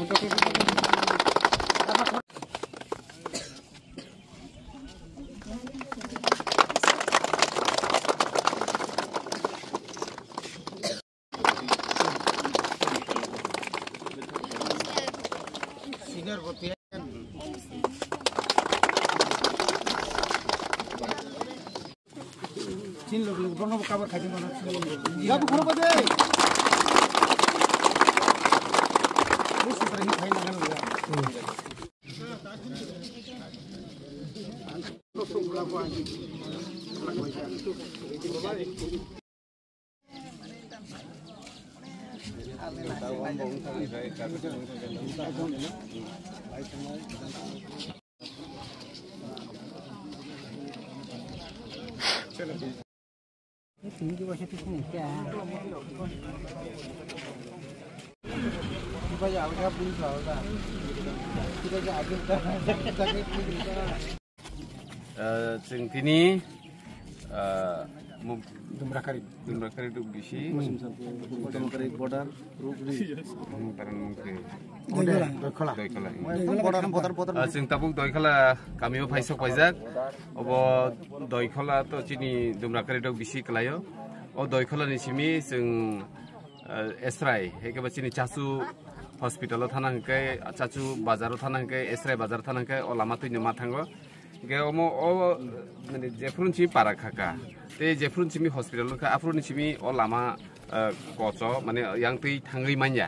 Chin look bang apa kabar kaji mana? Gak bukan apa deh. Ini seperti ini kain dengan luar. Ini juga satu sini ya. Kita ya udah pun sahaja. Kita ya ada जों दिनै Dumrakari itu bisi Dumrakari border जों tabuk doikhala kamiও ফাইসক পাইজাক अब doikhala to chini dumrakari dok bisi kelayo o doikhala ni simi जों esrai hekeba chini chasu hospital thana hangkai chachu bazar thana hangkai esrai bazar thana hangkai o lama tuino ma thango ge omo o mane jefrun chimi parakaka te jefrun chimi hospital ka afrun chimi o lama koco mane yang tui thangai manya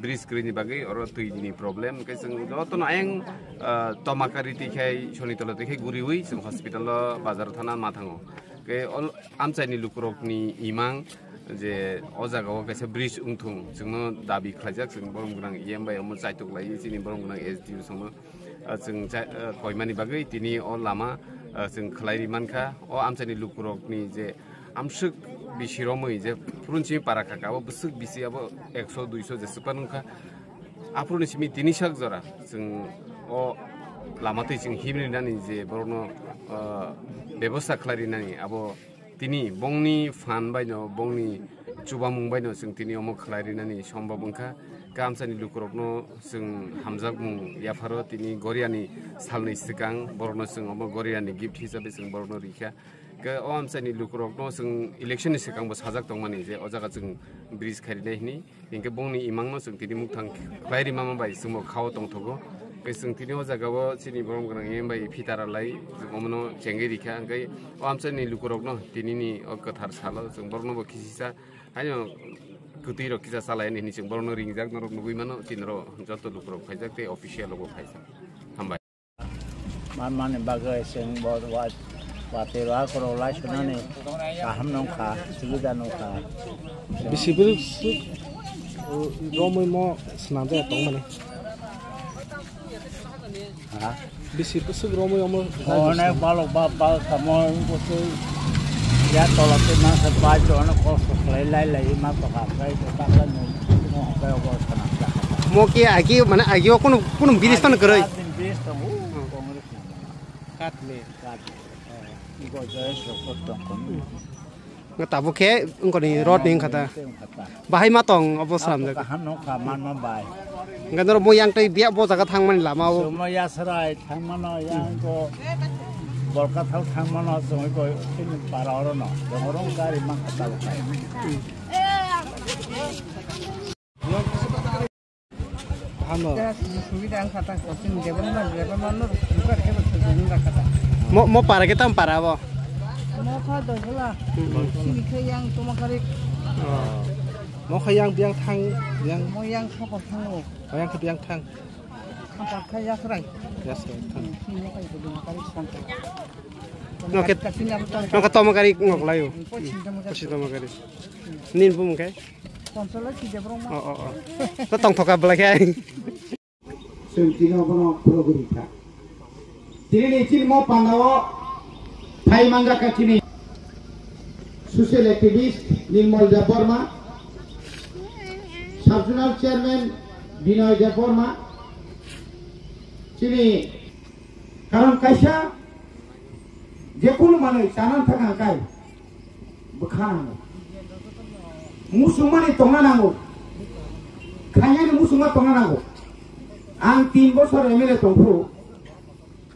bridge krini bagai oro tui ni problem ke sing joto no ayang tomakari tikai sonitolo tikai guriwi sing hospital bazar thana ma thango ke amchaini lukurokni imang je o jagao kaisa bridge ungthung jingno dabi khlajak jing borom gunang iyembai omo chaituk lai chini borom gunang SDU songmo जों कयमानि बागै दिनै अ लामा जों खलायरि मानखा अ आमचानि लुकुरकनि जे आमसुक बिसिरमै जे फुरुनसि पाराखाकाबो बुसुक बिसियाबो 100 200 जेसेबांखा आफुरनिसिमि दिनैसाक जरा जों अ लामातै जों हिमरिनानि जे बरनो बेबस्था खलायरिनानि आबो दिनै बंनि फान बायनो बंनि चुबामुं बायनो जों दिनै अमो खलायरिनानि सम्भबंखा गामसानि लुकुरकनो जों हामजाक मुं याफारो तिनि गरियानि सालनि सिगां बरनो जों अमो गरियानि गिफ्ट हिसाबै जों बरनो रिखा के अ आमसानि लुकुरकनो जों इलेक्शननि सिगांबो साजाक दंमानि जे अ जागा जों ब्रिज खारिनायनि इनके बंनि इमांनो जों तिनि मुथां खलायरि मामा बाय जों खाव दंथगो के जों तिनि अ जागाबो चिनि बरम गोनां एमबाय फिटारालाय जों अमनो चेंगे रिखा अंकै अ आमसानि लुकुरकनो तिनिनि अ कथार सालो जों बरनोबो खिसिसा हायो कुटी रखिजा सालाय नि जों बरनो रिंजाक नरक नुगै मानो तिनरो जतो लुकुरक फाइजाक ते ऑफिशियल लोगो फाइजा हामबाय मान बागै जों बरवा वातेरा करौला सुनानै गाहाम नंखा सुबिदा नंखा बिसिबो रमै म स्नादे दं माने हा बिसिबो रमै अमो अने बालक बा कमल गसे या तलते ना सबा जन कस लाइ मा पका फाइ ताकला न फाइ अवस्था ना म के आगि माने आगियो कुन बिरिस तन गरै बिरिस त हो काटले इको जयस रखत कम ताबो के उनकोनि रड निं खाता बाहाय मा तंग अबसराम जग गाहाम नंखा मान मा बाय गनर म यांग तै बिया ब जागा थांमानि लामाव समया सराय थांमानो yang को बरका थाव थांमानो जों को इन पारावर न जोंरं गारि मा खाता हामो सुविधा खाता कोचिन डेभलपमेन्ट रुका के सुविधा खाता म पारा के तम पारा अब म खा दहला सिमिखे yang tomakari म खयां बियां थां yang म yang खा थांगो yang ke बियां थां खा खया सराय यस थां सिमिखे kai tomakari संता नके तमकारी ngokलायो पसि तमकारी निन बुमके konsola si debrong ma तो tong thoka belake Sentino bono progrita. Tini chin mo pandawo Thai manga kachini. Social activist Nirmal Deborma, Subnational Chairman Binoy Deborma. Chini karon kaisa jekul mane chanan thaka kai bukhana musumani tonga nango khanya ni musuma tonga nango आं 3 बोसोर MLA दंखौ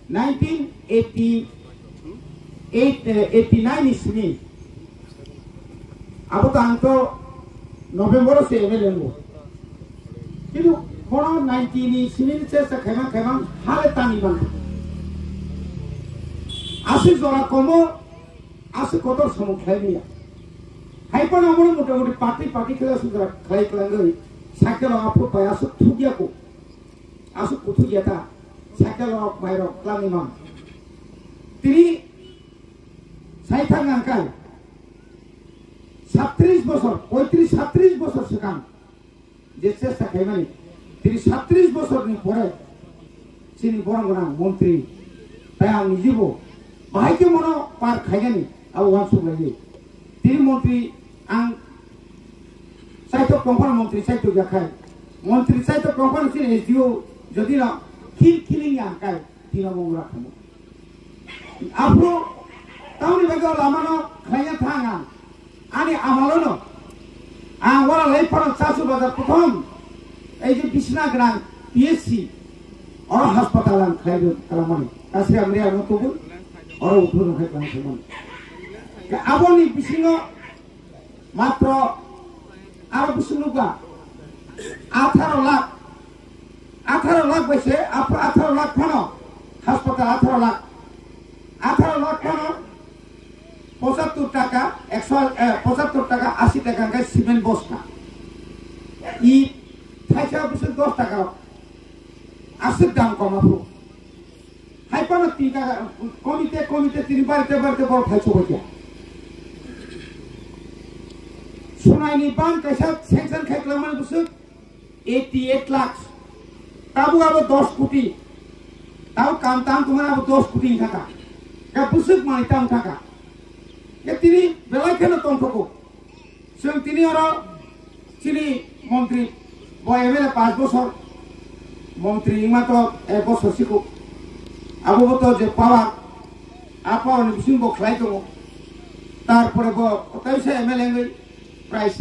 1989 इसनि अब तो आं तो नवेम्बर से MLA हो किन्तु बनो 90 नि सिनि से खेमा हाले तानि बन आसि जरा कमो आसि कदर सम खाइनिया हाइपन अमर मोटामुटी पार्टी खेला सुद्रा खाइ क्लांगै साइकेल आपु पायासु थुगियाको आसु कुथुगियाता साइकेल बाइर क्लांगिमा तिनि साइथां आंकाल 37 বছর 37 বছর सिगां जे चेष्टा खाइमानि तिनि 37 বছরनि परे सिनि बरंगना मन्त्री ताय आं निजेबो बाहायके मनो पार खाइगानि आव वानसुलायो तिनि मन्त्री आं साहित्य कंपन मन्त्री साहित्य जाखाय मन्त्री साहित्य कंपन सिनि एसडिओ जदि ना खिलिंग आंकाय तिना मंगरा खमो आपरो ताउनि बागो लामानो खाइया थांगा आनी आमालोनो आं वाला लाइफारां चासु बाजार प्रथम এই যে বিছনা গ্রাম পিএসসি और হাসপাতাল आं खाइदो खालामनानै गासै आमरि आं तबु और उठुन खाय खालामोन आबोनि बिसिङो मात्र आरो बिसिङोगा 18 लाख बैसे 18 लाख फानो हासपाताल 18 लाख फानो 75 টাকা 175 টাকা 80 টাকা का সিমেন্ট বস্তা ই थाइसा बिसोर 10 টাকা आसि दाम कमाबो हाइपानो टिका कमिटे तिनि बारते बर थाइसो बया सुनायनि बां कैसा सेंक्शन खाइख्लामनानै बिसोर 88 लाख ताबु आबो 10 कोटी ताव काम ताम तुम्हारा आबो 10 कोटी थाका का बिसोर मानि ताम थाका তিনি বেলাইখানে তন্ত্রকো जों তিনি और चिनी मंत्री एमएलए 5 বছর मंत्री मात्र 1 বছর सिको आबो तो जे पावा आपा बिसिं बो खलाय दङ तारपरे बो कतैसे एमएलए प्राइस